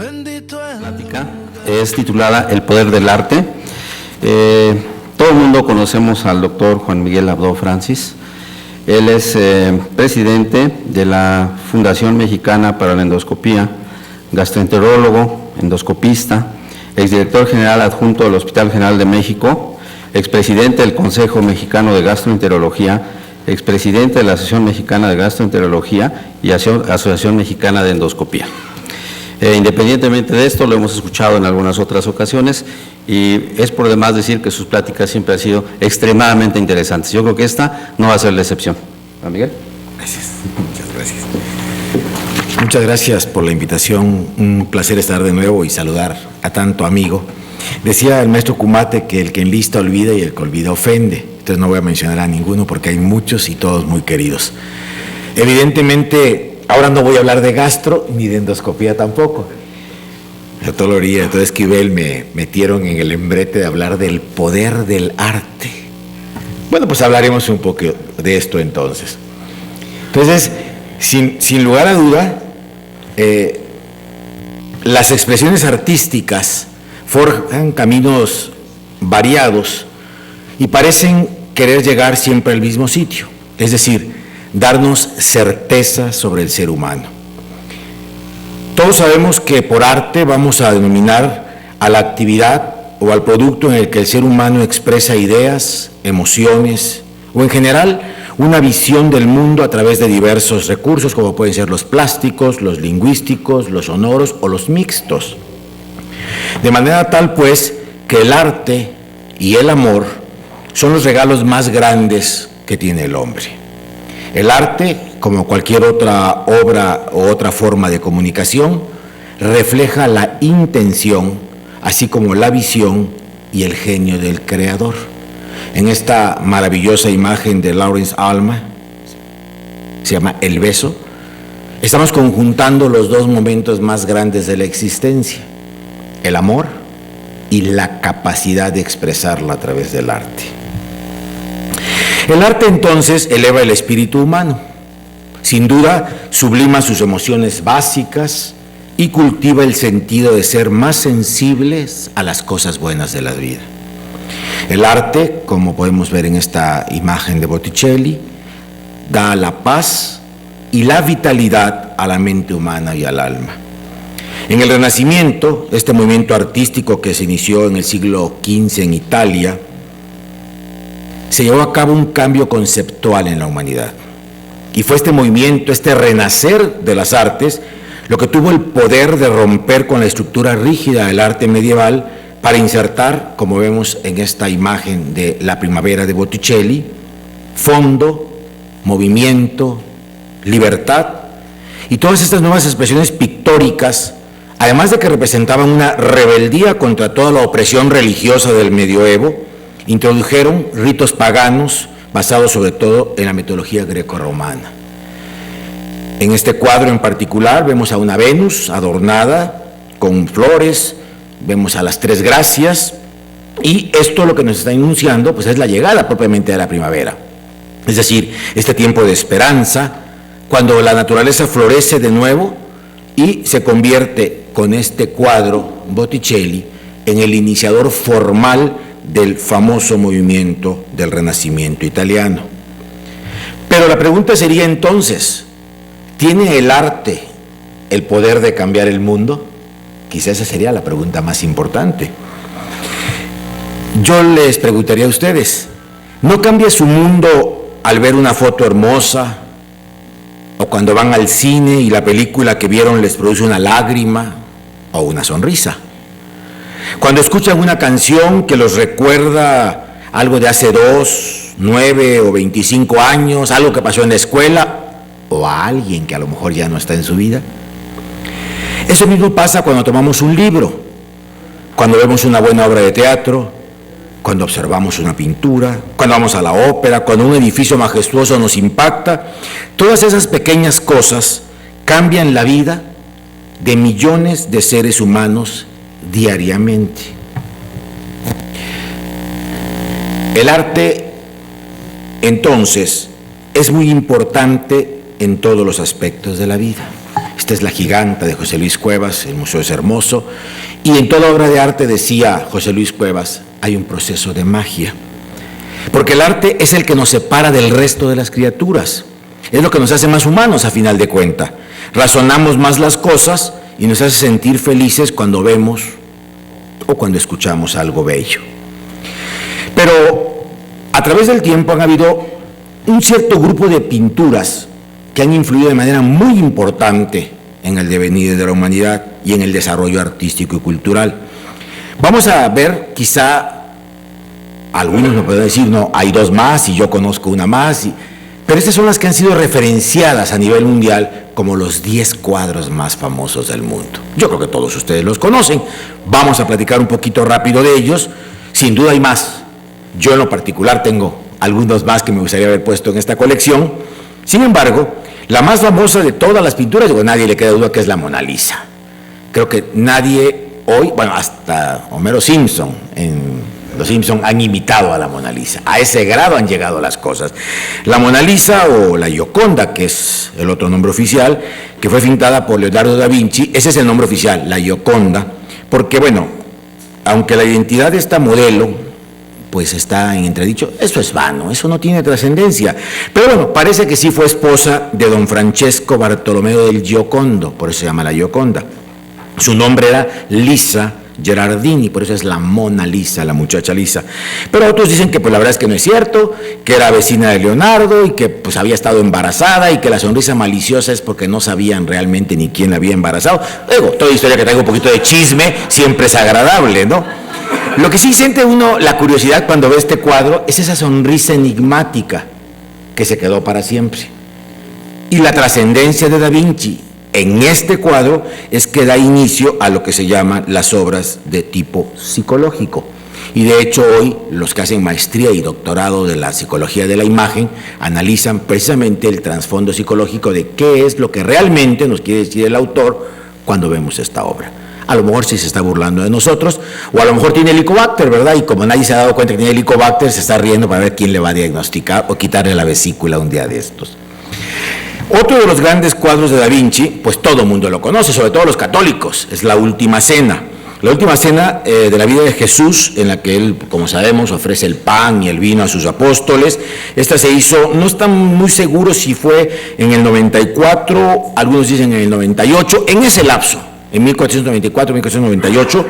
Plática es titulada El poder del arte. Todo el mundo conocemos al doctor Juan Miguel Abdo Francis. Él es presidente de la Fundación Mexicana para la Endoscopía, gastroenterólogo, endoscopista, exdirector general adjunto del Hospital General de México, expresidente del Consejo Mexicano de Gastroenterología, expresidente de la Asociación Mexicana de Gastroenterología y Asociación Mexicana de Endoscopía. Independientemente de esto, lo hemos escuchado en algunas otras ocasiones y es por demás decir que sus pláticas siempre han sido extremadamente interesantes. Yo creo que esta no va a ser la excepción. ¿Juan Miguel? Gracias, muchas gracias. Muchas gracias por la invitación, un placer estar de nuevo y saludar a tanto amigo. Decía el maestro Kumate que el que enlista olvida y el que olvida ofende. Entonces no voy a mencionar a ninguno porque hay muchos y todos muy queridos. Evidentemente, ahora no voy a hablar de gastro ni de endoscopía tampoco. El doctor Loría, el doctor Esquivel me metieron en el embrete de hablar del poder del arte. Bueno, pues hablaremos un poco de esto entonces. Entonces, sin lugar a duda, las expresiones artísticas forjan caminos variados y parecen querer llegar siempre al mismo sitio, es decir, darnos certeza sobre el ser humano. Todos sabemos que por arte vamos a denominar a la actividad o al producto en el que el ser humano expresa ideas, emociones o en general una visión del mundo a través de diversos recursos como pueden ser los plásticos, los lingüísticos, los sonoros o los mixtos. De manera tal pues que el arte y el amor son los regalos más grandes que tiene el hombre. El arte, como cualquier otra obra o otra forma de comunicación, refleja la intención, así como la visión y el genio del creador. En esta maravillosa imagen de Lawrence Alma, se llama El beso, estamos conjuntando los dos momentos más grandes de la existencia, el amor y la capacidad de expresarla a través del arte. El arte entonces eleva el espíritu humano, sin duda sublima sus emociones básicas y cultiva el sentido de ser más sensibles a las cosas buenas de la vida. El arte, como podemos ver en esta imagen de Botticelli, da la paz y la vitalidad a la mente humana y al alma. En el Renacimiento, este movimiento artístico que se inició en el siglo XV en Italia, se llevó a cabo un cambio conceptual en la humanidad. Y fue este movimiento, este renacer de las artes, lo que tuvo el poder de romper con la estructura rígida del arte medieval para insertar, como vemos en esta imagen de La primavera de Botticelli, fondo, movimiento, libertad y todas estas nuevas expresiones pictóricas, además de que representaban una rebeldía contra toda la opresión religiosa del medioevo, introdujeron ritos paganos basados sobre todo en la mitología grecorromana. En este cuadro en particular vemos a una Venus adornada con flores, vemos a las tres gracias y esto lo que nos está anunciando pues es la llegada propiamente de la primavera. Es decir, este tiempo de esperanza, cuando la naturaleza florece de nuevo y se convierte con este cuadro Botticelli en el iniciador formal del famoso movimiento del Renacimiento italiano. Pero la pregunta sería entonces, ¿tiene el arte el poder de cambiar el mundo? Quizás esa sería la pregunta más importante. Yo les preguntaría a ustedes, ¿no cambia su mundo al ver una foto hermosa? ¿O cuando van al cine y la película que vieron les produce una lágrima o una sonrisa? Cuando escuchan una canción que los recuerda algo de hace 2, 9 o 25 años, algo que pasó en la escuela, o a alguien que a lo mejor ya no está en su vida. Eso mismo pasa cuando tomamos un libro, cuando vemos una buena obra de teatro, cuando observamos una pintura, cuando vamos a la ópera, cuando un edificio majestuoso nos impacta. Todas esas pequeñas cosas cambian la vida de millones de seres humanos diariamente. El arte, entonces, es muy importante en todos los aspectos de la vida. Esta es La Giganta de José Luis Cuevas, el museo es hermoso, y en toda obra de arte, decía José Luis Cuevas, hay un proceso de magia. Porque el arte es el que nos separa del resto de las criaturas, es lo que nos hace más humanos a final de cuentas. Razonamos más las cosas y nos hace sentir felices cuando vemos o cuando escuchamos algo bello. Pero a través del tiempo han habido un cierto grupo de pinturas que han influido de manera muy importante en el devenir de la humanidad y en el desarrollo artístico y cultural. Vamos a ver, quizá algunos me pueden decir, no, hay dos más y yo conozco una más, pero estas son las que han sido referenciadas a nivel mundial como los 10 cuadros más famosos del mundo. Yo creo que todos ustedes los conocen. Vamos a platicar un poquito rápido de ellos. Sin duda hay más. Yo en lo particular tengo algunos más que me gustaría haber puesto en esta colección. Sin embargo, la más famosa de todas las pinturas, a nadie le queda duda que es la Mona Lisa. Creo que nadie hoy, bueno, hasta Homero Simpson, los Simpson han imitado a la Mona Lisa. A ese grado han llegado las cosas. La Mona Lisa o la Gioconda, que es el otro nombre oficial, que fue pintada por Leonardo da Vinci, ese es el nombre oficial, la Gioconda, porque bueno, aunque la identidad de esta modelo pues está en entredicho, eso es vano, eso no tiene trascendencia. Pero bueno, parece que sí fue esposa de don Francesco Bartolomeo del Giocondo, por eso se llama la Gioconda. Su nombre era Lisa Gerardini, por eso es la Mona Lisa, la muchacha Lisa. Pero otros dicen que pues la verdad es que no es cierto, que era vecina de Leonardo y que pues había estado embarazada y que la sonrisa maliciosa es porque no sabían realmente ni quién la había embarazado. Luego, toda historia que traiga un poquito de chisme siempre es agradable, ¿no? Lo que sí siente uno la curiosidad cuando ve este cuadro es esa sonrisa enigmática que se quedó para siempre. Y la trascendencia de Da Vinci en este cuadro es que da inicio a lo que se llaman las obras de tipo psicológico. Y de hecho hoy los que hacen maestría y doctorado de la psicología de la imagen analizan precisamente el trasfondo psicológico de qué es lo que realmente nos quiere decir el autor cuando vemos esta obra. A lo mejor sí se está burlando de nosotros, o a lo mejor tiene Helicobacter, ¿verdad? Y como nadie se ha dado cuenta que tiene Helicobacter, se está riendo para ver quién le va a diagnosticar o quitarle la vesícula un día de estos. Otro de los grandes cuadros de Da Vinci, pues todo el mundo lo conoce, sobre todo los católicos, es La Última Cena. La Última Cena de la vida de Jesús, en la que él, como sabemos, ofrece el pan y el vino a sus apóstoles. Esta se hizo, no están muy seguros si fue en el 94, algunos dicen en el 98, en ese lapso, en 1494, 1498.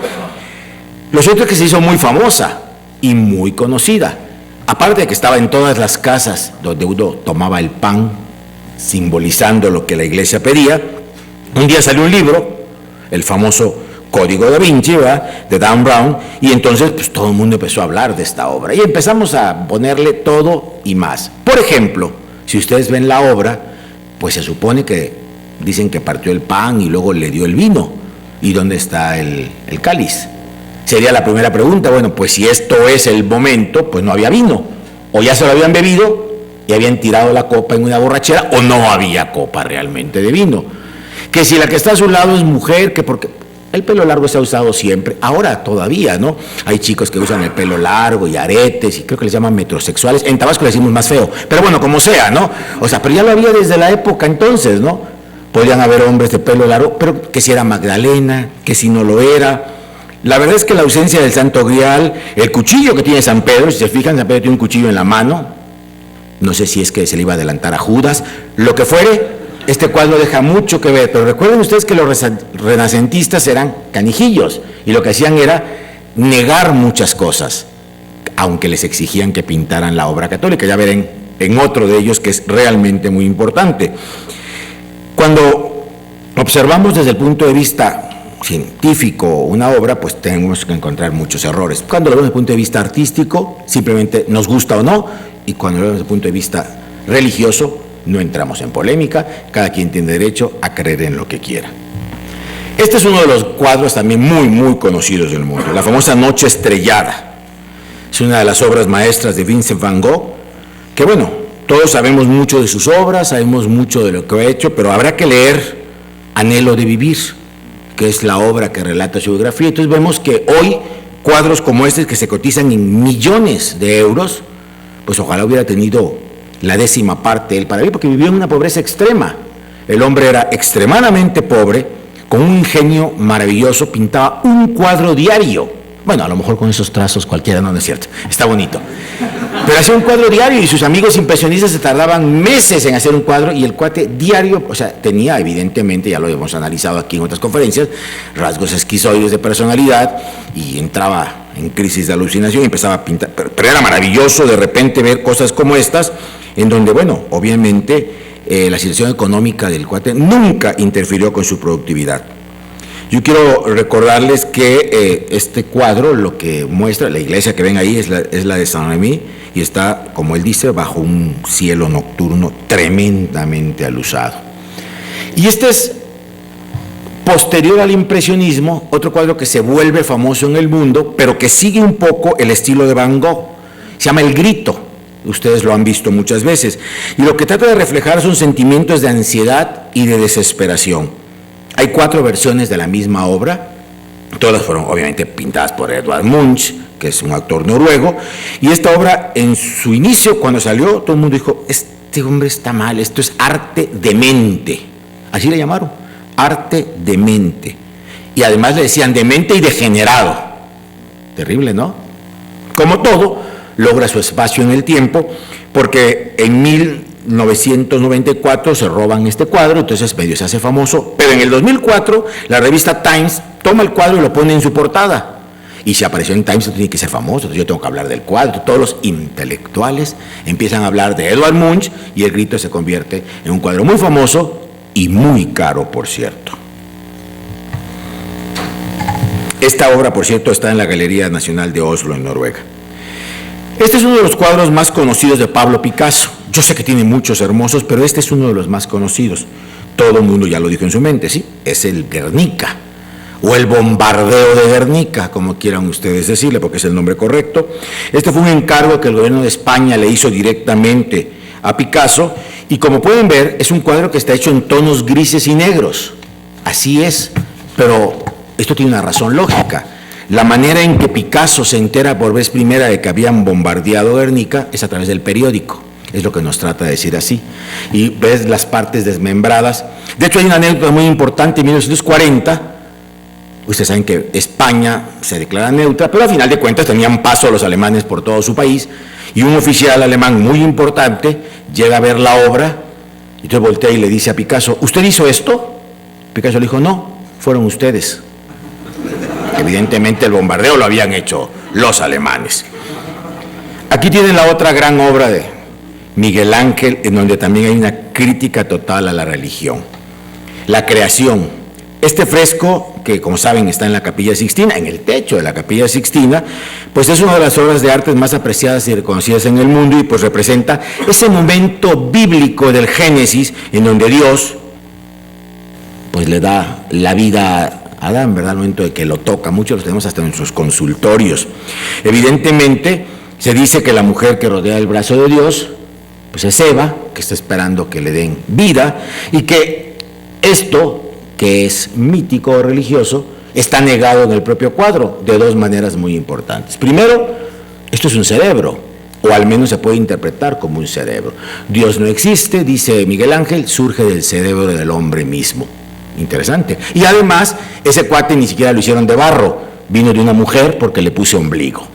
Lo cierto es que se hizo muy famosa y muy conocida. Aparte de que estaba en todas las casas donde uno tomaba el pan, simbolizando lo que la iglesia pedía. Un día salió un libro, el famoso Código Da Vinci, ¿verdad?, de Dan Brown, y entonces pues todo el mundo empezó a hablar de esta obra y empezamos a ponerle todo y más. Por ejemplo, si ustedes ven la obra, pues se supone que dicen que partió el pan y luego le dio el vino. ¿Y dónde está el cáliz? Sería la primera pregunta. Bueno, pues si esto es el momento, pues no había vino, o ya se lo habían bebido y habían tirado la copa en una borrachera, o no había copa realmente de vino. Que si la que está a su lado es mujer, que porque el pelo largo se ha usado siempre, ahora todavía, ¿no? Hay chicos que usan el pelo largo y aretes, y creo que les llaman metrosexuales. En Tabasco le decimos más feo, pero bueno, como sea, ¿no? O sea, pero ya lo había desde la época entonces, ¿no? Podían haber hombres de pelo largo, pero que si era Magdalena, que si no lo era. La verdad es que la ausencia del Santo Grial, el cuchillo que tiene San Pedro, si se fijan, San Pedro tiene un cuchillo en la mano. No sé si es que se le iba a adelantar a Judas, lo que fuere, este cuadro deja mucho que ver, pero recuerden ustedes que los renacentistas eran canijillos y lo que hacían era negar muchas cosas, aunque les exigían que pintaran la obra católica. Ya verán en otro de ellos que es realmente muy importante. Cuando observamos desde el punto de vista científico una obra, pues tenemos que encontrar muchos errores. Cuando lo vemos desde el punto de vista artístico, simplemente nos gusta o no, y cuando lo vemos desde el punto de vista religioso, no entramos en polémica, cada quien tiene derecho a creer en lo que quiera. Este es uno de los cuadros también muy conocidos del mundo, la famosa Noche Estrellada. Es una de las obras maestras de Vincent Van Gogh, que bueno, todos sabemos mucho de sus obras, sabemos mucho de lo que ha hecho, pero habrá que leer Anhelo de Vivir, que es la obra que relata su biografía. Entonces vemos que hoy cuadros como este, que se cotizan en millones de euros, pues ojalá hubiera tenido la 10ª parte él para vivir, porque vivió en una pobreza extrema. El hombre era extremadamente pobre, con un ingenio maravilloso, pintaba un cuadro diario. Bueno, a lo mejor con esos trazos cualquiera, no es cierto, está bonito. Pero hacía un cuadro diario y sus amigos impresionistas se tardaban meses en hacer un cuadro y el cuate diario, o sea, tenía evidentemente, ya lo hemos analizado aquí en otras conferencias, rasgos esquizoides de personalidad y entraba en crisis de alucinación y empezaba a pintar. Pero era maravilloso de repente ver cosas como estas, en donde, bueno, obviamente la situación económica del cuate nunca interfirió con su productividad. Yo quiero recordarles que este cuadro lo que muestra, la iglesia que ven ahí es la de Saint-Rémy y está, como él dice, bajo un cielo nocturno tremendamente alusado. Y este es posterior al impresionismo, otro cuadro que se vuelve famoso en el mundo, pero que sigue un poco el estilo de Van Gogh. Se llama El Grito. Ustedes lo han visto muchas veces. Y lo que trata de reflejar son sentimientos de ansiedad y de desesperación. Hay 4 versiones de la misma obra, todas fueron obviamente pintadas por Edvard Munch, que es un autor noruego, y esta obra en su inicio, cuando salió, todo el mundo dijo, este hombre está mal, esto es arte demente, así le llamaron, arte demente, y además le decían demente y degenerado, terrible, ¿no? Como todo, logra su espacio en el tiempo, porque en 1994 se roban este cuadro, entonces medio se hace famoso, pero en el 2004 la revista Times toma el cuadro y lo pone en su portada. Y si apareció en Times, tiene que ser famoso, entonces yo tengo que hablar del cuadro. Todos los intelectuales empiezan a hablar de Edvard Munch y El Grito se convierte en un cuadro muy famoso y muy caro, por cierto. Esta obra, por cierto, está en la Galería Nacional de Oslo, en Noruega. Este es uno de los cuadros más conocidos de Pablo Picasso. Yo sé que tiene muchos hermosos, pero este es uno de los más conocidos. Todo el mundo ya lo dijo en su mente, ¿sí? Es el Guernica, o el bombardeo de Guernica, como quieran ustedes decirle, porque es el nombre correcto. Este fue un encargo que el gobierno de España le hizo directamente a Picasso, y como pueden ver, es un cuadro que está hecho en tonos grises y negros. Así es, pero esto tiene una razón lógica. La manera en que Picasso se entera por vez primera de que habían bombardeado Guernica es a través del periódico. Es lo que nos trata de decir así. Y ves las partes desmembradas. De hecho, hay una anécdota muy importante. En 1940, ustedes saben que España se declara neutra, pero al final de cuentas tenían paso a los alemanes por todo su país. Y un oficial alemán muy importante llega a ver la obra, y entonces voltea y le dice a Picasso, ¿usted hizo esto? Picasso le dijo, no, fueron ustedes. Evidentemente el bombardeo lo habían hecho los alemanes. Aquí tienen la otra gran obra de Miguel Ángel, en donde también hay una crítica total a la religión. La creación. Este fresco, que como saben está en la Capilla Sixtina, en el techo de la Capilla Sixtina, pues es una de las obras de arte más apreciadas y reconocidas en el mundo y pues representa ese momento bíblico del Génesis en donde Dios pues le da la vida a Adán, ¿verdad? Al momento de que lo toca, muchos los tenemos hasta en sus consultorios. Evidentemente se dice que la mujer que rodea el brazo de Dios pues es Eva, que está esperando que le den vida, y que esto, que es mítico o religioso, está negado en el propio cuadro de 2 maneras muy importantes. Primero, esto es un cerebro, o al menos se puede interpretar como un cerebro. Dios no existe, dice Miguel Ángel, surge del cerebro del hombre mismo. Interesante. Y además, ese cuate ni siquiera lo hicieron de barro, vino de una mujer porque le puse ombligo.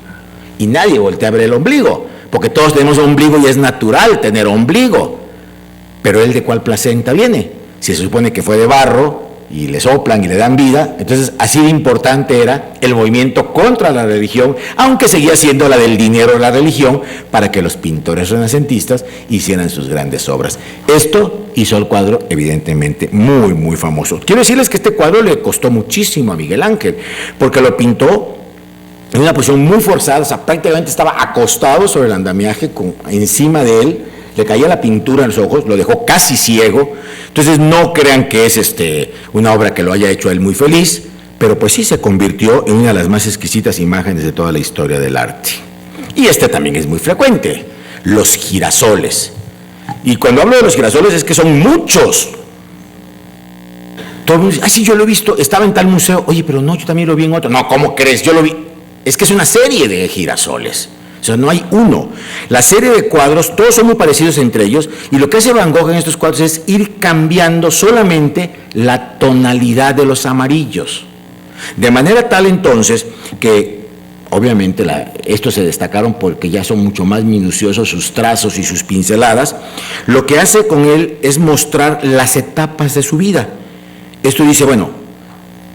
Y nadie voltea a ver el ombligo, porque todos tenemos ombligo y es natural tener ombligo. Pero él, ¿de cuál placenta viene? Si se supone que fue de barro y le soplan y le dan vida, entonces así de importante era el movimiento contra la religión, aunque seguía siendo la del dinero de la religión, para que los pintores renacentistas hicieran sus grandes obras. Esto hizo el cuadro evidentemente muy, muy famoso. Quiero decirles que este cuadro le costó muchísimo a Miguel Ángel, porque lo pintó en una posición muy forzada, o sea, prácticamente estaba acostado sobre el andamiaje, encima de él, le caía la pintura en los ojos, lo dejó casi ciego. Entonces no crean que es una obra que lo haya hecho a él muy feliz, pero pues sí se convirtió en una de las más exquisitas imágenes de toda la historia del arte. Y también es muy frecuente, los girasoles. Y cuando hablo de los girasoles es que son muchos. Todo el mundo dice, sí, yo lo he visto, estaba en tal museo. Oye, pero no, yo también lo vi en otro. No, ¿cómo crees? Yo lo vi. Es que es una serie de girasoles. O sea, no hay uno. La serie de cuadros, todos son muy parecidos entre ellos, y lo que hace Van Gogh en estos cuadros es ir cambiando solamente la tonalidad de los amarillos. De manera tal entonces que, obviamente, estos se destacaron porque ya son mucho más minuciosos sus trazos y sus pinceladas. Lo que hace con él es mostrar las etapas de su vida. Esto dice, bueno,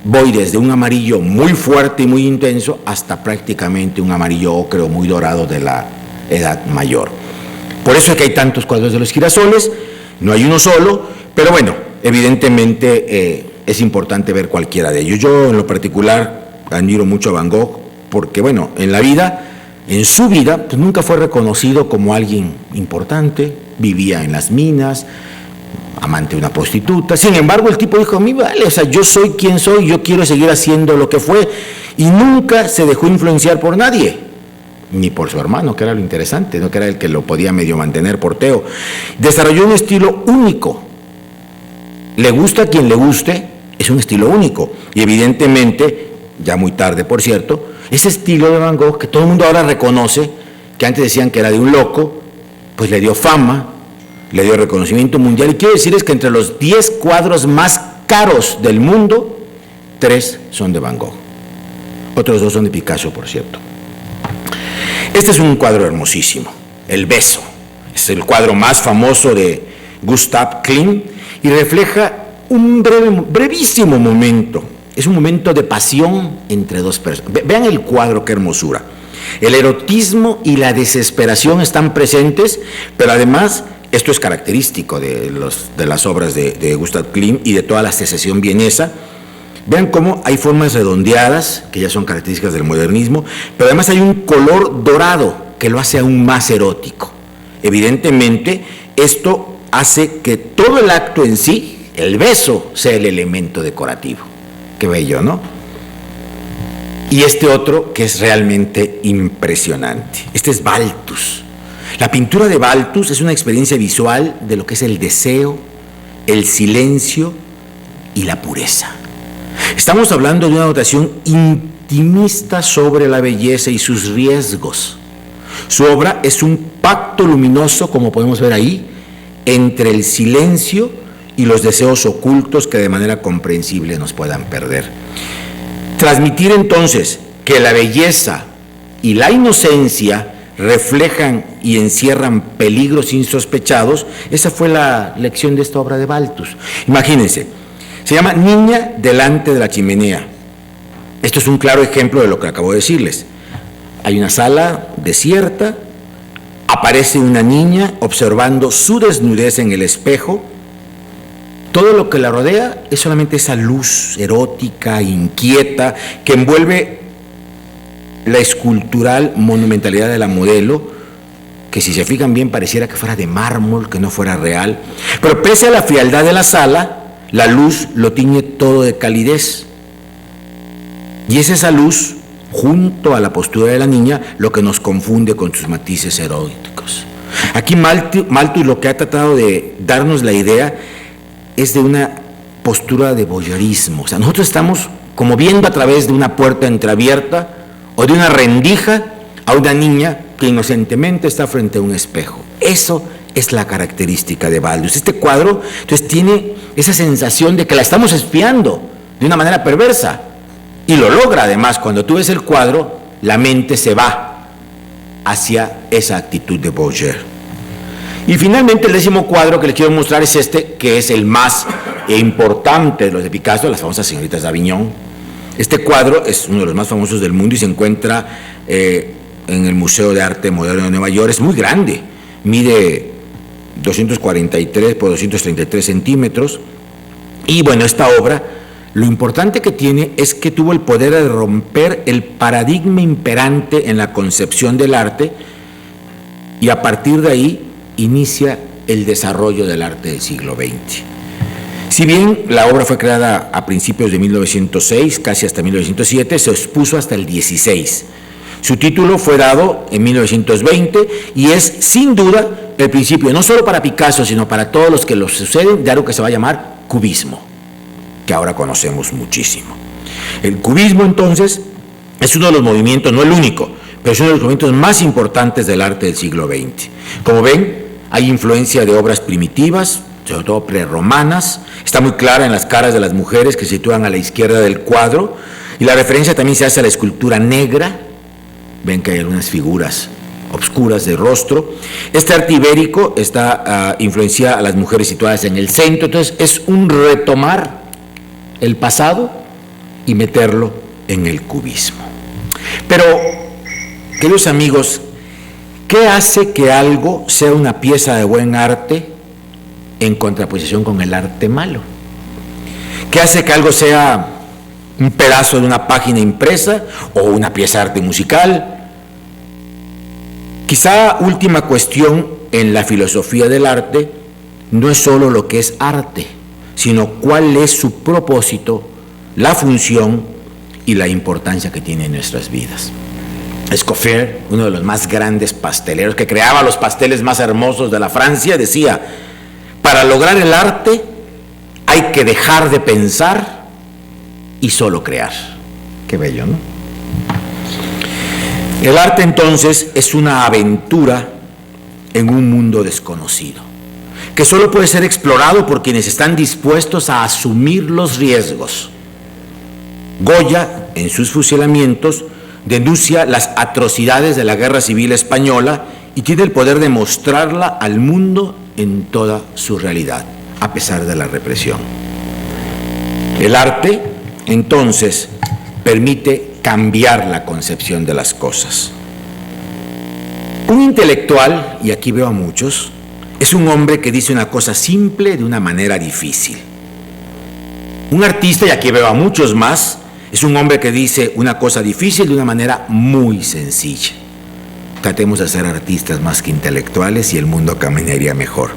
voy desde un amarillo muy fuerte y muy intenso hasta prácticamente un amarillo ocre muy dorado de la edad mayor. Por eso es que hay tantos cuadros de los girasoles, no hay uno solo, pero bueno, evidentemente es importante ver cualquiera de ellos. Yo en lo particular admiro mucho a Van Gogh porque, bueno, en su vida, pues nunca fue reconocido como alguien importante, vivía en las minas, amante de una prostituta. Sin embargo, el tipo dijo, a mí vale, o sea, yo soy quien soy, yo quiero seguir haciendo lo que fue, y nunca se dejó influenciar por nadie, ni por su hermano, que era lo interesante, ¿no? Que era el que lo podía medio mantener porteo. Desarrolló un estilo único. Le gusta a quien le guste, es un estilo único, y evidentemente, ya muy tarde por cierto, ese estilo de Van Gogh, que todo el mundo ahora reconoce, que antes decían que era de un loco, pues le dio fama, le dio reconocimiento mundial, y quiero decirles que entre los 10 cuadros más caros del mundo, 3 son de Van Gogh. Otros 2 son de Picasso, por cierto. Este es un cuadro hermosísimo, El beso. Es el cuadro más famoso de Gustav Klimt y refleja un brevísimo momento. Es un momento de pasión entre dos personas. Vean el cuadro, qué hermosura. El erotismo y la desesperación están presentes, pero además esto es característico de las obras de Gustav Klimt y de toda la secesión vienesa. Vean cómo hay formas redondeadas, que ya son características del modernismo, pero además hay un color dorado que lo hace aún más erótico. Evidentemente, esto hace que todo el acto en sí, el beso, sea el elemento decorativo. Qué bello, ¿no? Y este otro que es realmente impresionante. Este es Balthus. La pintura de Balthus es una experiencia visual de lo que es el deseo, el silencio y la pureza. Estamos hablando de una notación intimista sobre la belleza y sus riesgos. Su obra es un pacto luminoso, como podemos ver ahí, entre el silencio y los deseos ocultos que de manera comprensible nos puedan perder. Transmitir entonces que la belleza y la inocencia reflejan y encierran peligros insospechados, esa fue la lección de esta obra de Balthus. Imagínense, se llama Niña delante de la chimenea. Esto es un claro ejemplo de lo que acabo de decirles. Hay una sala desierta, aparece una niña observando su desnudez en el espejo. Todo lo que la rodea es solamente esa luz erótica, inquieta, que envuelve la escultural monumentalidad de la modelo, que si se fijan bien pareciera que fuera de mármol, que no fuera real. Pero pese a la frialdad de la sala, la luz lo tiñe todo de calidez. Y es esa luz, junto a la postura de la niña, lo que nos confunde con sus matices eróticos. Aquí Malthus lo que ha tratado de darnos la idea es de una postura de voyeurismo. O sea, nosotros estamos como viendo a través de una puerta entreabierta o de una rendija a una niña que inocentemente está frente a un espejo. Eso es la característica de Balthus. Este cuadro, entonces, tiene esa sensación de que la estamos espiando de una manera perversa. Y lo logra, además. Cuando tú ves el cuadro, la mente se va hacia esa actitud de voyeur. Y finalmente, el 10º cuadro que les quiero mostrar es este, que es el más importante de los de Picasso, las famosas señoritas de Avignon. Este cuadro es uno de los más famosos del mundo y se encuentra en el Museo de Arte Moderno de Nueva York. Es muy grande, mide 243 por 233 centímetros. Y bueno, esta obra, lo importante que tiene es que tuvo el poder de romper el paradigma imperante en la concepción del arte, y a partir de ahí inicia el desarrollo del arte del siglo XX. Si bien la obra fue creada a principios de 1906, casi hasta 1907, se expuso hasta el 16. Su título fue dado en 1920 y es sin duda el principio, no solo para Picasso, sino para todos los que lo suceden, de algo que se va a llamar cubismo, que ahora conocemos muchísimo. El cubismo, entonces, es uno de los movimientos, no el único, pero es uno de los momentos más importantes del arte del siglo XX. Como ven, hay influencia de obras primitivas, sobre todo prerromanas, está muy clara en las caras de las mujeres que se sitúan a la izquierda del cuadro, y la referencia también se hace a la escultura negra. Ven que hay algunas figuras obscuras de rostro. Este arte ibérico está influenciado a las mujeres situadas en el centro, entonces es un retomar el pasado y meterlo en el cubismo. Pero, queridos amigos, ¿qué hace que algo sea una pieza de buen arte en contraposición con el arte malo? ¿Qué hace que algo sea un pedazo de una página impresa o una pieza de arte musical? Quizá última cuestión en la filosofía del arte no es solo lo que es arte, sino cuál es su propósito, la función y la importancia que tiene en nuestras vidas. Escoffier, uno de los más grandes pasteleros que creaba los pasteles más hermosos de la Francia, decía: para lograr el arte hay que dejar de pensar y solo crear. Qué bello, ¿no? El arte entonces es una aventura en un mundo desconocido, que solo puede ser explorado por quienes están dispuestos a asumir los riesgos. Goya, en sus fusilamientos, denuncia las atrocidades de la Guerra Civil Española y tiene el poder de mostrarla al mundo en toda su realidad, a pesar de la represión. El arte, entonces, permite cambiar la concepción de las cosas. Un intelectual, y aquí veo a muchos, es un hombre que dice una cosa simple de una manera difícil. Un artista, y aquí veo a muchos más, es un hombre que dice una cosa difícil de una manera muy sencilla. Tratemos de ser artistas más que intelectuales y el mundo caminaría mejor.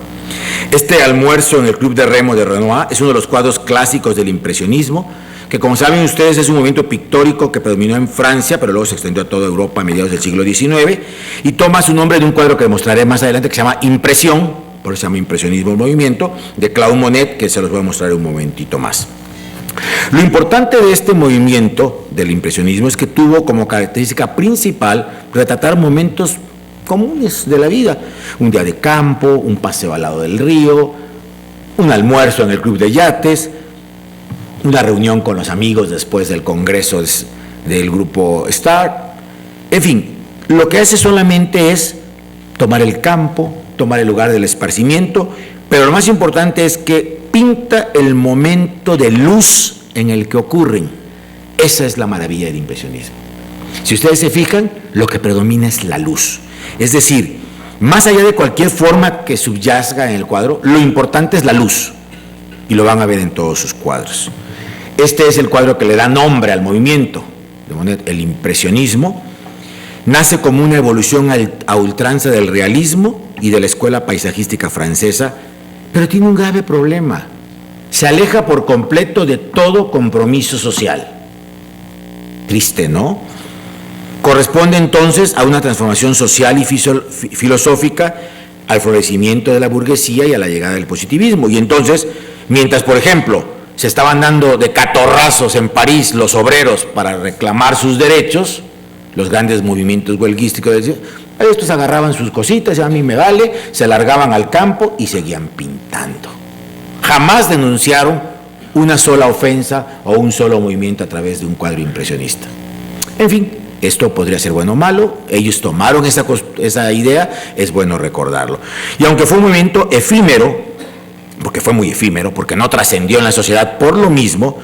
Este almuerzo en el Club de Remo de Renoir es uno de los cuadros clásicos del impresionismo, que, como saben ustedes, es un movimiento pictórico que predominó en Francia, pero luego se extendió a toda Europa a mediados del siglo XIX, y toma su nombre de un cuadro que mostraré más adelante que se llama Impresión, por eso se llama Impresionismo el movimiento, de Claude Monet, que se los voy a mostrar un momentito más. Lo importante de este movimiento del impresionismo es que tuvo como característica principal retratar momentos comunes de la vida: un día de campo, un paseo al lado del río, un almuerzo en el club de yates, una reunión con los amigos después del congreso del grupo Star. En fin, lo que hace solamente es tomar el campo, tomar el lugar del esparcimiento, pero lo más importante es que pinta el momento de luz en el que ocurren. Esa es la maravilla del impresionismo. Si ustedes se fijan, lo que predomina es la luz. Es decir, más allá de cualquier forma que subyacga en el cuadro, lo importante es la luz, y lo van a ver en todos sus cuadros. Este es el cuadro que le da nombre al movimiento de Monet, el impresionismo. Nace como una evolución a ultranza del realismo y de la escuela paisajística francesa, pero tiene un grave problema: se aleja por completo de todo compromiso social. Triste, ¿no? Corresponde entonces a una transformación social y filosófica, al florecimiento de la burguesía y a la llegada del positivismo. Y entonces, mientras, por ejemplo, se estaban dando de catorrazos en París los obreros para reclamar sus derechos, los grandes movimientos huelguísticos, estos agarraban sus cositas, a mí me vale, se largaban al campo y seguían pintando. Jamás denunciaron una sola ofensa o un solo movimiento a través de un cuadro impresionista. En fin, esto podría ser bueno o malo, ellos tomaron esa idea, es bueno recordarlo. Y aunque fue un movimiento efímero, porque fue muy efímero, porque no trascendió en la sociedad por lo mismo,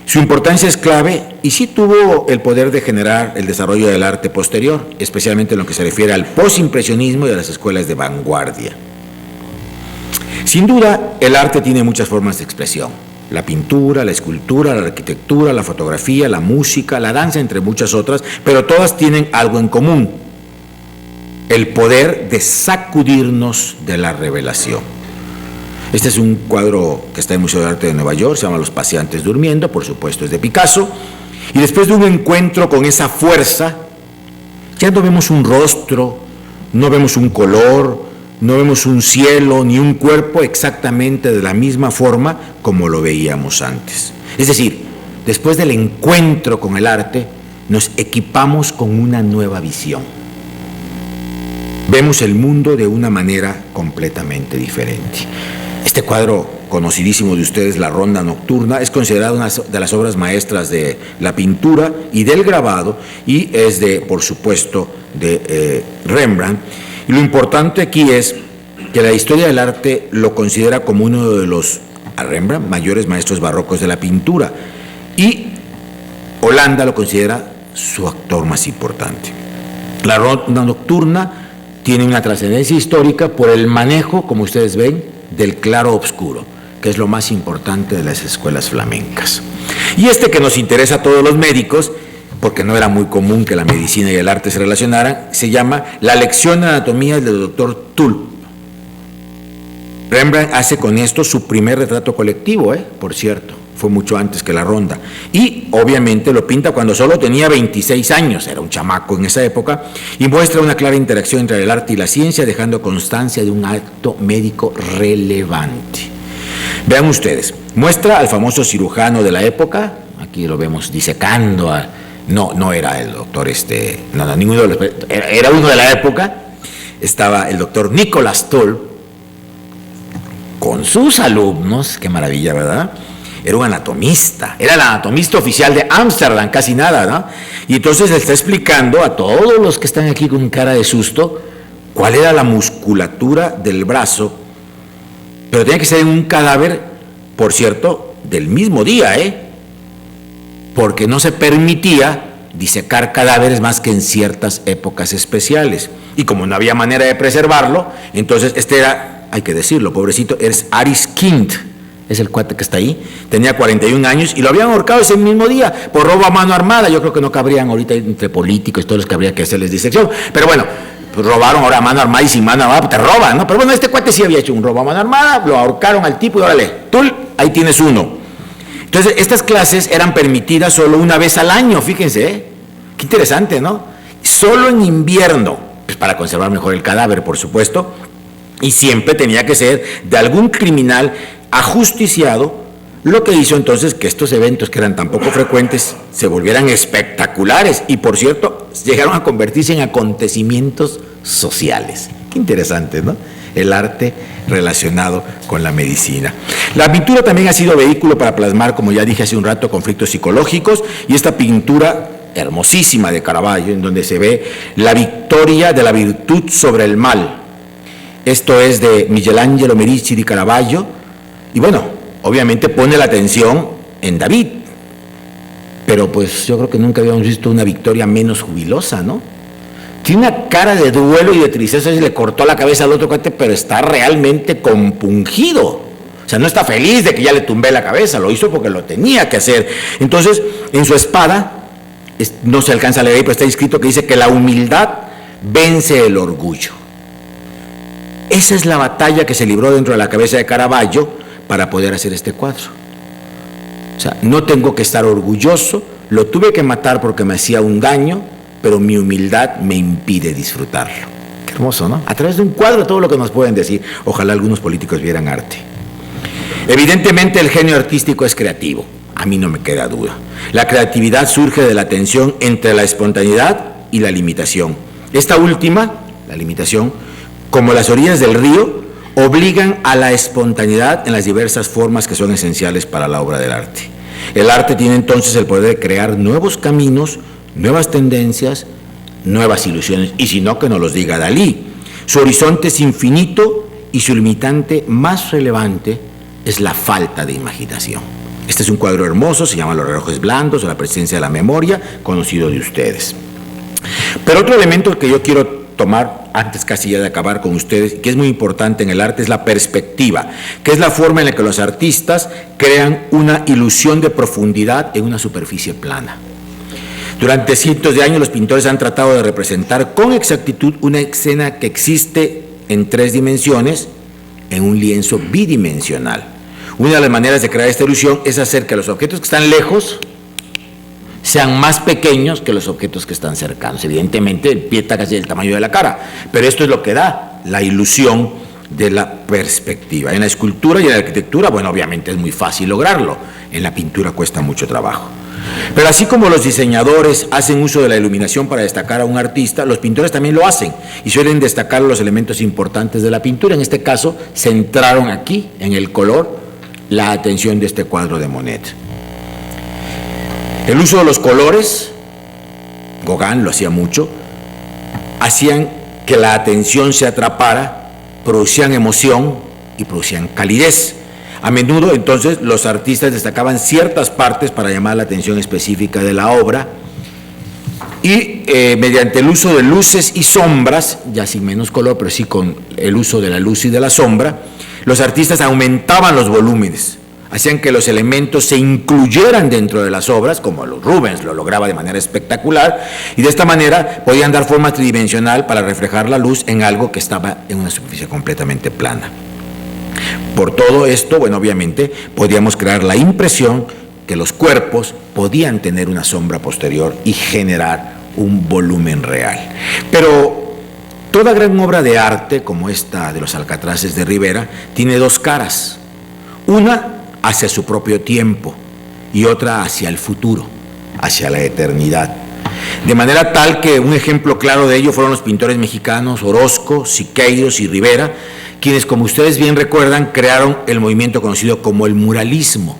su importancia es clave y sí tuvo el poder de generar el desarrollo del arte posterior, especialmente en lo que se refiere al postimpresionismo y a las escuelas de vanguardia. Sin duda, el arte tiene muchas formas de expresión: la pintura, la escultura, la arquitectura, la fotografía, la música, la danza, entre muchas otras, pero todas tienen algo en común: el poder de sacudirnos de la revelación. Este es un cuadro que está en el Museo de Arte de Nueva York, se llama Los paseantes durmiendo, por supuesto es de Picasso, y después de un encuentro con esa fuerza, ya no vemos un rostro, no vemos un color, no vemos un cielo ni un cuerpo exactamente de la misma forma como lo veíamos antes. Es decir, después del encuentro con el arte, nos equipamos con una nueva visión. Vemos el mundo de una manera completamente diferente. Este cuadro conocidísimo de ustedes, La Ronda Nocturna, es considerado una de las obras maestras de la pintura y del grabado, y es por supuesto, de Rembrandt. Y lo importante aquí es que la historia del arte lo considera como uno de los, a Rembrandt, mayores maestros barrocos de la pintura, y Holanda lo considera su actor más importante. La Ronda Nocturna tiene una trascendencia histórica por el manejo, como ustedes ven, del claro obscuro, que es lo más importante de las escuelas flamencas. Y que nos interesa a todos los médicos, porque no era muy común que la medicina y el arte se relacionaran, se llama La lección de anatomía del doctor Tulp. Rembrandt hace con esto su primer retrato colectivo, por cierto, fue mucho antes que La Ronda, y obviamente lo pinta cuando solo tenía 26 años, era un chamaco en esa época, y muestra una clara interacción entre el arte y la ciencia, dejando constancia de un acto médico relevante. Vean ustedes, muestra al famoso cirujano de la época, aquí lo vemos disecando no era el doctor ninguno de los, era uno de la época, estaba el doctor Nicolas Tulp con sus alumnos, qué maravilla, ¿verdad? Era un anatomista, era el anatomista oficial de Ámsterdam, casi nada, ¿no? Y entonces le está explicando a todos los que están aquí con cara de susto cuál era la musculatura del brazo, pero tenía que ser en un cadáver, por cierto, del mismo día, porque no se permitía disecar cadáveres más que en ciertas épocas especiales. Y como no había manera de preservarlo, entonces era, hay que decirlo, pobrecito, es Aris Kind, es el cuate que está ahí, tenía 41 años y lo habían ahorcado ese mismo día por robo a mano armada. Yo creo que no cabrían ahorita entre políticos y todos los que habría que hacerles disección, pero bueno, pues robaron ahora a mano armada y sin mano armada, te roban, ¿no? Pero bueno, este cuate sí había hecho un robo a mano armada, lo ahorcaron al tipo y órale, tú, ahí tienes uno. Entonces, estas clases eran permitidas solo una vez al año, fíjense, qué interesante, ¿no? Solo en invierno, pues para conservar mejor el cadáver, por supuesto, y siempre tenía que ser de algún criminal ajusticiado, lo que hizo entonces que estos eventos, que eran tan poco frecuentes, se volvieran espectaculares y, por cierto, llegaron a convertirse en acontecimientos sociales. Qué interesante, ¿no? El arte relacionado con la medicina. La pintura también ha sido vehículo para plasmar, como ya dije hace un rato, conflictos psicológicos, y esta pintura hermosísima de Caravaggio, en donde se ve la victoria de la virtud sobre el mal. Esto es de Michelangelo Merici di Caravaggio, y bueno, obviamente pone la atención en David, pero pues yo creo que nunca habíamos visto una victoria menos jubilosa, ¿no? Tiene una cara de duelo y de tristeza, y le cortó la cabeza al otro cuate, pero está realmente compungido. O sea, no está feliz de que ya le tumbé la cabeza, lo hizo porque lo tenía que hacer. Entonces, en su espada, no se alcanza a leer, pero está escrito que dice que la humildad vence el orgullo. Esa es la batalla que se libró dentro de la cabeza de Caravaggio para poder hacer este cuadro. O sea, no tengo que estar orgulloso, lo tuve que matar porque me hacía un daño, pero mi humildad me impide disfrutarlo. Qué hermoso, ¿no? A través de un cuadro todo lo que nos pueden decir. Ojalá algunos políticos vieran arte. Evidentemente el genio artístico es creativo, a mí no me queda duda. La creatividad surge de la tensión entre la espontaneidad y la limitación. Esta última, la limitación, como las orillas del río, obligan a la espontaneidad en las diversas formas que son esenciales para la obra del arte. El arte tiene entonces el poder de crear nuevos caminos, nuevas tendencias, nuevas ilusiones, y si no, que nos los diga Dalí. Su horizonte es infinito y su limitante más relevante es la falta de imaginación. Este es un cuadro hermoso, se llama Los relojes blandos o La presencia de la memoria, conocido de ustedes. Pero otro elemento que yo quiero tomar antes casi ya de acabar con ustedes, que es muy importante en el arte, es la perspectiva, que es la forma en la que los artistas crean una ilusión de profundidad en una superficie plana. Durante cientos de años los pintores han tratado de representar con exactitud una escena que existe en 3 dimensiones en un lienzo bidimensional. Una de las maneras de crear esta ilusión es hacer que los objetos que están lejos sean más pequeños que los objetos que están cercanos. Evidentemente el pie está casi del tamaño de la cara, pero esto es lo que da la ilusión de la perspectiva. En la escultura y en la arquitectura, bueno, obviamente es muy fácil lograrlo, en la pintura cuesta mucho trabajo. Pero así como los diseñadores hacen uso de la iluminación para destacar a un artista, los pintores también lo hacen y suelen destacar los elementos importantes de la pintura. En este caso, centraron aquí, en el color, la atención de este cuadro de Monet. El uso de los colores, Gauguin lo hacía mucho, hacían que la atención se atrapara, producían emoción y producían calidez. A menudo, entonces, los artistas destacaban ciertas partes para llamar la atención específica de la obra y mediante el uso de luces y sombras, ya sin menos color, pero sí con el uso de la luz y de la sombra, los artistas aumentaban los volúmenes, hacían que los elementos se incluyeran dentro de las obras, como los Rubens lo lograba de manera espectacular, y de esta manera podían dar forma tridimensional para reflejar la luz en algo que estaba en una superficie completamente plana. Por todo esto, bueno, obviamente, podíamos crear la impresión que los cuerpos podían tener una sombra posterior y generar un volumen real. Pero toda gran obra de arte, como esta de los Alcatraces de Rivera, tiene dos caras. Una hacia su propio tiempo y otra hacia el futuro, hacia la eternidad. De manera tal que un ejemplo claro de ello fueron los pintores mexicanos Orozco, Siqueiros y Rivera, quienes, como ustedes bien recuerdan, crearon el movimiento conocido como el muralismo,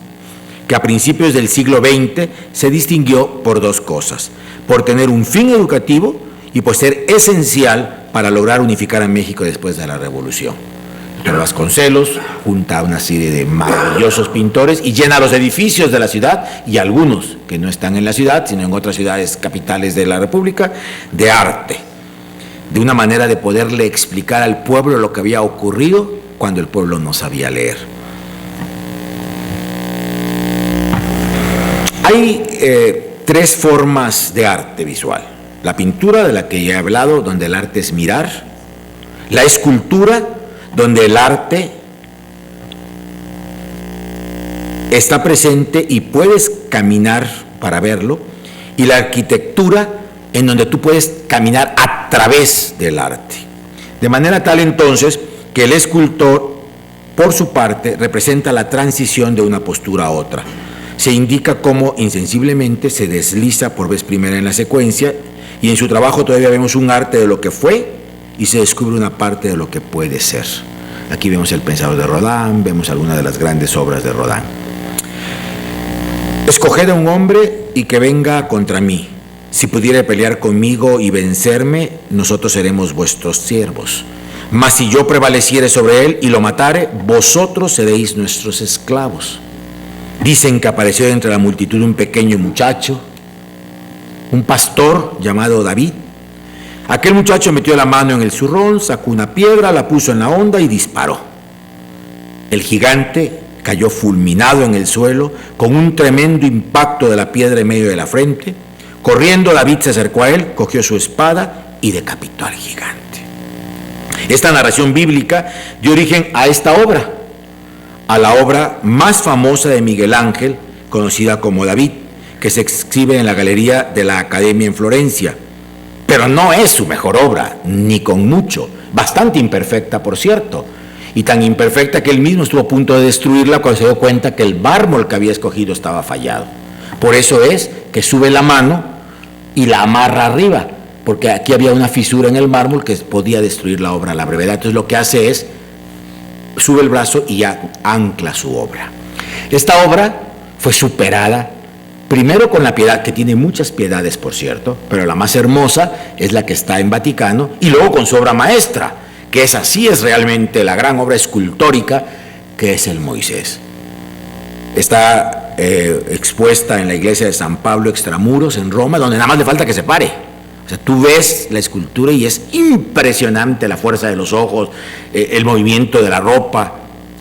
que a principios del siglo XX se distinguió por dos cosas: por tener un fin educativo y por ser esencial para lograr unificar a México después de la Revolución. Pero Vasconcelos junta a una serie de maravillosos pintores y llena los edificios de la ciudad, y algunos que no están en la ciudad, sino en otras ciudades capitales de la República, de arte, de una manera de poderle explicar al pueblo lo que había ocurrido cuando el pueblo no sabía leer. Hay tres formas de arte visual: la pintura, de la que ya he hablado, donde el arte es mirar; la escultura, donde el arte está presente y puedes caminar para verlo; y la arquitectura, en donde tú puedes caminar a través del arte. De manera tal, entonces, que el escultor, por su parte, representa la transición de una postura a otra. Se indica cómo insensiblemente se desliza por vez primera en la secuencia, y en su trabajo todavía vemos un arte de lo que fue y se descubre una parte de lo que puede ser. Aquí vemos El Pensador de Rodin, vemos algunas de las grandes obras de Rodin. Escoged a un hombre y que venga contra mí. Si pudiere pelear conmigo y vencerme, nosotros seremos vuestros siervos. Mas si yo prevaleciere sobre él y lo matare, vosotros seréis nuestros esclavos. Dicen que apareció entre la multitud un pequeño muchacho, un pastor llamado David. Aquel muchacho metió la mano en el zurrón, sacó una piedra, la puso en la honda y disparó. El gigante cayó fulminado en el suelo con un tremendo impacto de la piedra en medio de la frente. Corriendo, David se acercó a él, cogió su espada y decapitó al gigante. Esta narración bíblica dio origen a esta obra, a la obra más famosa de Miguel Ángel, conocida como David, que se exhibe en la Galería de la Academia en Florencia. Pero no es su mejor obra, ni con mucho, bastante imperfecta, por cierto, y tan imperfecta que él mismo estuvo a punto de destruirla cuando se dio cuenta que el mármol que había escogido estaba fallado. Por eso es que sube la mano y la amarra arriba, porque aquí había una fisura en el mármol que podía destruir la obra a la brevedad. Entonces lo que hace es, sube el brazo y ya ancla su obra. Esta obra fue superada primero con la Piedad, que tiene muchas piedades, por cierto, pero la más hermosa es la que está en Vaticano, y luego con su obra maestra, que esa sí es realmente la gran obra escultórica, que es el Moisés. Está expuesta en la iglesia de San Pablo Extramuros, en Roma, donde nada más le falta que se pare. O sea, tú ves la escultura y es impresionante la fuerza de los ojos, el movimiento de la ropa.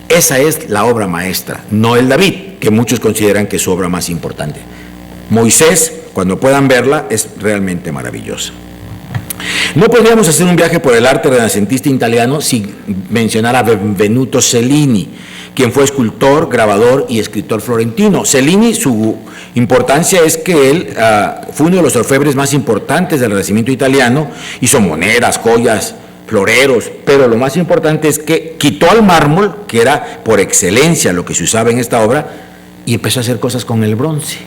Esa es la obra maestra, no el David, que muchos consideran que es su obra más importante. Moisés, cuando puedan verla, es realmente maravillosa. No podríamos hacer un viaje por el arte renacentista italiano sin mencionar a Benvenuto Cellini, quien fue escultor, grabador y escritor florentino. Cellini, su importancia es que él fue uno de los orfebres más importantes del Renacimiento italiano, hizo monedas, joyas, floreros, pero lo más importante es que quitó al mármol, que era por excelencia lo que se usaba en esta obra, y empezó a hacer cosas con el bronce.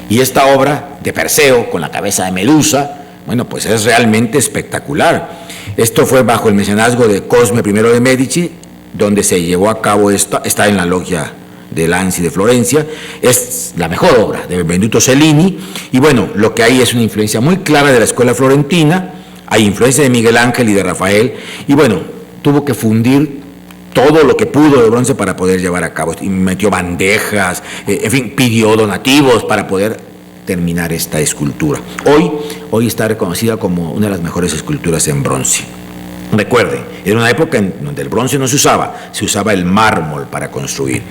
Y esta obra de Perseo con la cabeza de Medusa, bueno, pues es realmente espectacular. Esto fue bajo el mecenazgo de Cosme I de Medici, donde se llevó a cabo está en la Loggia de Lanzi de Florencia. Es la mejor obra de Benvenuto Cellini, y bueno, lo que hay es una influencia muy clara de la escuela florentina, hay influencia de Miguel Ángel y de Rafael, y bueno, tuvo que fundir todo lo que pudo de bronce para poder llevar a cabo, y metió bandejas, en fin, pidió donativos para poder terminar esta escultura. Hoy está reconocida como una de las mejores esculturas en bronce. Recuerden, era una época en donde el bronce no se usaba el mármol para construir.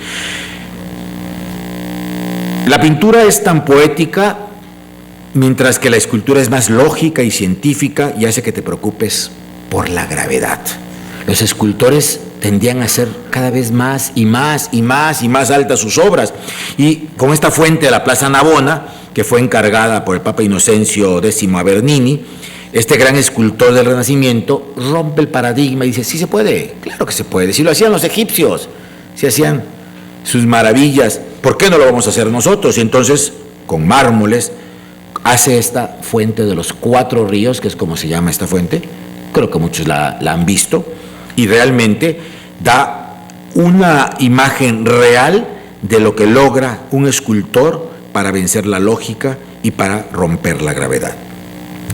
La pintura es tan poética, mientras que la escultura es más lógica y científica y hace que te preocupes por la gravedad. Los escultores tendían a hacer cada vez más y más y más y más altas sus obras, y con esta fuente de la Plaza Navona, que fue encargada por el Papa Inocencio X a Bernini, este gran escultor del Renacimiento rompe el paradigma y dice, sí se puede, claro que se puede, si lo hacían los egipcios, si hacían sus maravillas, ¿por qué no lo vamos a hacer nosotros? Y entonces, con mármoles, hace esta fuente de los 4 ríos, que es como se llama esta fuente, creo que muchos la han visto, y realmente da una imagen real de lo que logra un escultor para vencer la lógica y para romper la gravedad.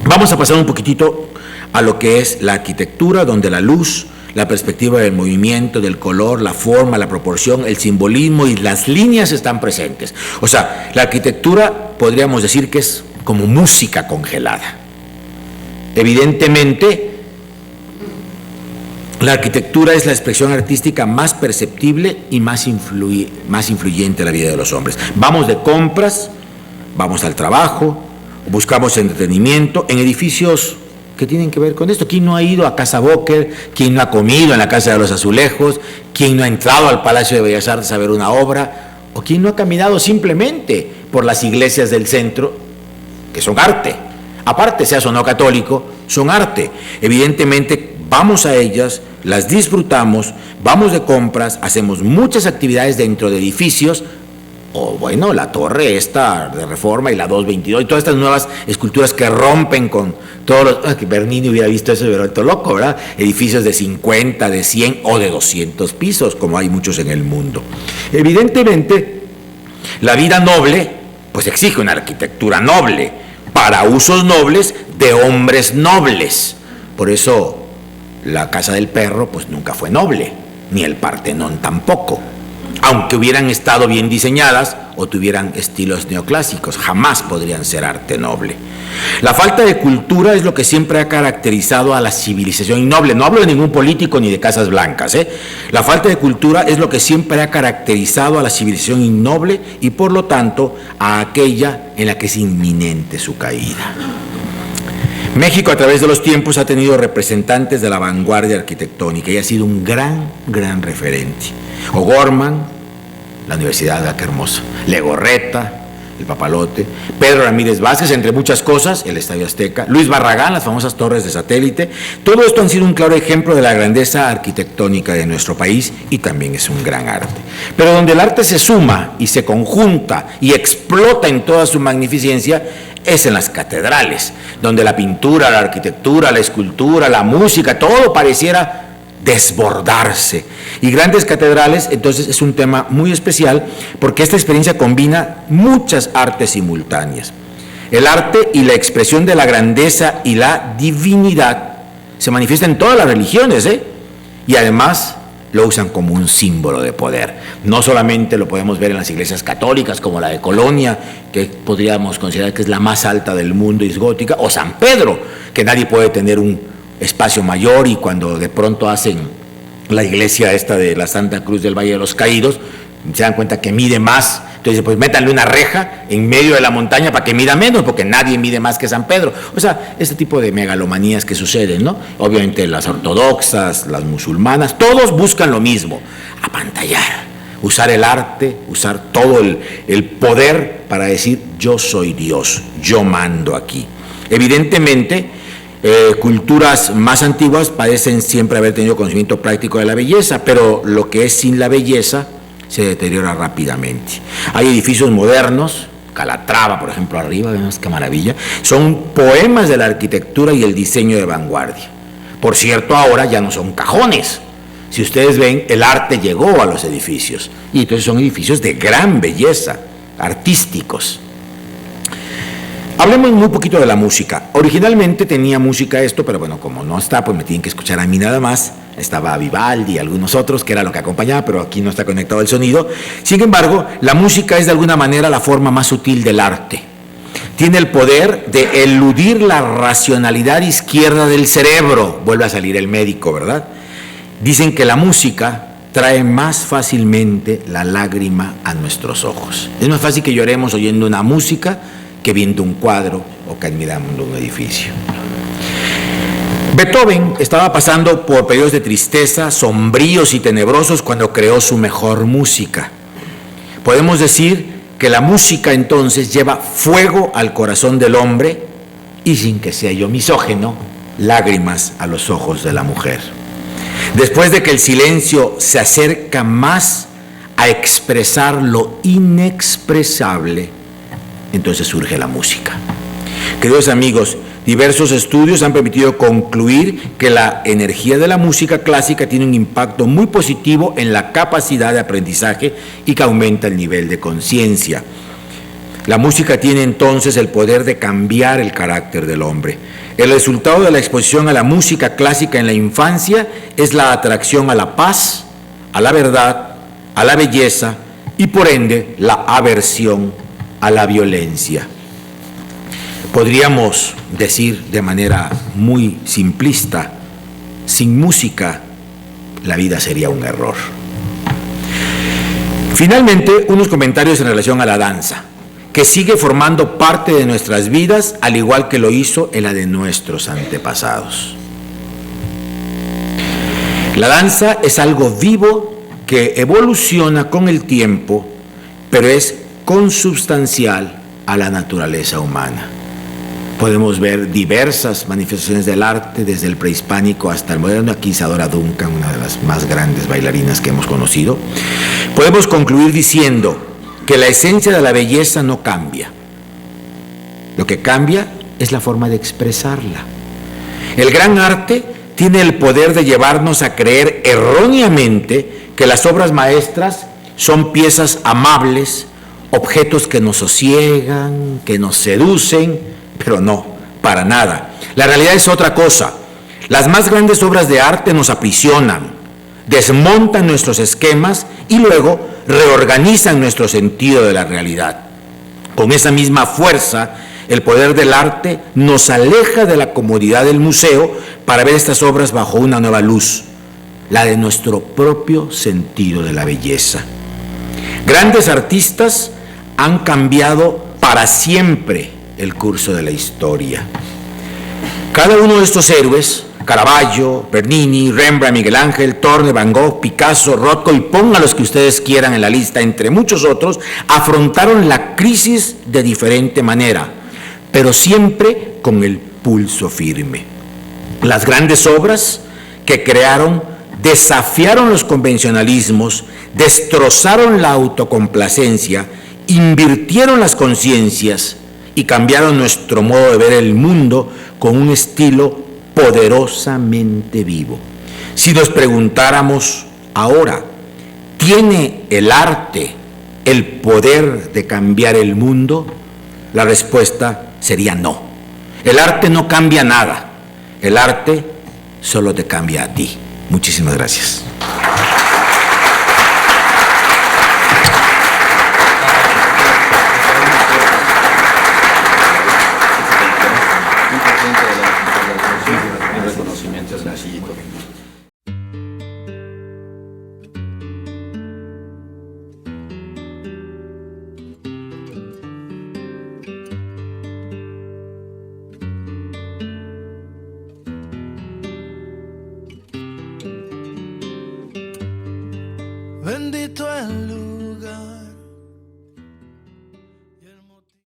Vamos a pasar un poquitito a lo que es la arquitectura, donde la luz, la perspectiva del movimiento, del color, la forma, la proporción, el simbolismo y las líneas están presentes. O sea, la arquitectura podríamos decir que es como música congelada. Evidentemente, la arquitectura es la expresión artística más perceptible y más influyente en la vida de los hombres. Vamos de compras, vamos al trabajo, buscamos entretenimiento en edificios que tienen que ver con esto. ¿Quién no ha ido a Casa Bóquer? ¿Quién no ha comido en la Casa de los Azulejos? ¿Quién no ha entrado al Palacio de Bellas Artes a ver una obra? ¿O quién no ha caminado simplemente por las iglesias del centro, que son arte? Aparte, seas o no católico, son arte. Evidentemente, vamos a ellas, las disfrutamos, vamos de compras, hacemos muchas actividades dentro de edificios, o bueno, la torre esta de Reforma y la 222 y todas estas nuevas esculturas que rompen con todos los... que Bernini hubiera visto eso, hubiera vuelto loco, ¿verdad? Edificios de 50, de 100 o de 200 pisos, como hay muchos en el mundo. Evidentemente, la vida noble, pues exige una arquitectura noble, para usos nobles de hombres nobles. Por eso, la Casa del Perro, pues nunca fue noble, ni el Partenón tampoco. Aunque hubieran estado bien diseñadas o tuvieran estilos neoclásicos, jamás podrían ser arte noble. La falta de cultura es lo que siempre ha caracterizado a la civilización innoble. No hablo de ningún político ni de casas blancas, ¿eh? La falta de cultura es lo que siempre ha caracterizado a la civilización innoble y por lo tanto a aquella en la que es inminente su caída. México a través de los tiempos ha tenido representantes de la vanguardia arquitectónica y ha sido un gran referente. O'Gorman, la Universidad de Qué hermoso, Legorreta, el Papalote, Pedro Ramírez Vázquez, entre muchas cosas, el Estadio Azteca, Luis Barragán, las famosas torres de satélite. Todo esto han sido un claro ejemplo de la grandeza arquitectónica de nuestro país y también es un gran arte. Pero donde el arte se suma y se conjunta y explota en toda su magnificencia es en las catedrales, donde la pintura, la arquitectura, la escultura, la música, todo pareciera desbordarse. Y grandes catedrales, entonces, es un tema muy especial porque esta experiencia combina muchas artes simultáneas. El arte y la expresión de la grandeza y la divinidad se manifiesta en todas las religiones, y además lo usan como un símbolo de poder. No solamente lo podemos ver en las iglesias católicas como la de Colonia, que podríamos considerar que es la más alta del mundo y es gótica, o San Pedro, que nadie puede tener un espacio mayor, y cuando de pronto hacen la iglesia esta de la Santa Cruz del Valle de los Caídos, se dan cuenta que mide más, entonces pues métanle una reja en medio de la montaña para que mida menos, porque nadie mide más que San Pedro. O sea, este tipo de megalomanías que suceden, ¿no? Obviamente las ortodoxas, las musulmanas, todos buscan lo mismo, apantallar, usar el arte, usar todo el poder para decir yo soy Dios, yo mando aquí. Evidentemente, culturas más antiguas parecen siempre haber tenido conocimiento práctico de la belleza, pero lo que es sin la belleza se deteriora rápidamente. Hay edificios modernos Calatrava, por ejemplo, arriba, vemos qué maravilla, son poemas de la arquitectura y el diseño de vanguardia. Por cierto, ahora ya no son cajones. Si ustedes ven, el arte llegó a los edificios, y entonces son edificios de gran belleza, artísticos. Hablemos muy poquito de la música. Originalmente tenía música esto, pero bueno, como no está, pues me tienen que escuchar a mí nada más. Estaba Vivaldi y algunos otros, que era lo que acompañaba, pero aquí no está conectado el sonido. Sin embargo, la música es de alguna manera la forma más sutil del arte. Tiene el poder de eludir la racionalidad izquierda del cerebro. Vuelve a salir el médico, ¿verdad? Dicen que la música trae más fácilmente la lágrima a nuestros ojos. Es más fácil que lloremos oyendo una música que viendo un cuadro o que admirando un edificio. Beethoven estaba pasando por periodos de tristeza, sombríos y tenebrosos cuando creó su mejor música. Podemos decir que la música entonces lleva fuego al corazón del hombre y, sin que sea yo misógeno, lágrimas a los ojos de la mujer. Después de que el silencio se acerca más a expresar lo inexpresable, entonces surge la música. Queridos amigos, diversos estudios han permitido concluir que la energía de la música clásica tiene un impacto muy positivo en la capacidad de aprendizaje y que aumenta el nivel de conciencia. La música tiene entonces el poder de cambiar el carácter del hombre. El resultado de la exposición a la música clásica en la infancia es la atracción a la paz, a la verdad, a la belleza y por ende la aversión a la violencia. Podríamos decir de manera muy simplista, sin música la vida sería un error. Finalmente, unos comentarios en relación a la danza, que sigue formando parte de nuestras vidas, al igual que lo hizo en la de nuestros antepasados. La danza es algo vivo que evoluciona con el tiempo, pero es consubstancial a la naturaleza humana. Podemos ver diversas manifestaciones del arte, desde el prehispánico hasta el moderno. Aquí Isadora Duncan, una de las más grandes bailarinas que hemos conocido. Podemos concluir diciendo que la esencia de la belleza no cambia. Lo que cambia es la forma de expresarla. El gran arte tiene el poder de llevarnos a creer erróneamente que las obras maestras son piezas amables, objetos que nos sosiegan, que nos seducen, pero no, para nada. La realidad es otra cosa. Las más grandes obras de arte nos aprisionan, desmontan nuestros esquemas y luego reorganizan nuestro sentido de la realidad. Con esa misma fuerza, el poder del arte nos aleja de la comodidad del museo para ver estas obras bajo una nueva luz, la de nuestro propio sentido de la belleza. Grandes artistas han cambiado para siempre el curso de la historia. Cada uno de estos héroes, Caravaggio, Bernini, Rembrandt, Miguel Ángel, Turner, Van Gogh, Picasso, Rothko, y pongan los que ustedes quieran en la lista, entre muchos otros, afrontaron la crisis de diferente manera, pero siempre con el pulso firme. Las grandes obras que crearon desafiaron los convencionalismos, destrozaron la autocomplacencia, invirtieron las conciencias y cambiaron nuestro modo de ver el mundo con un estilo poderosamente vivo. Si nos preguntáramos ahora, ¿tiene el arte el poder de cambiar el mundo? La respuesta sería no. El arte no cambia nada. El arte solo te cambia a ti. Muchísimas gracias. Bendito el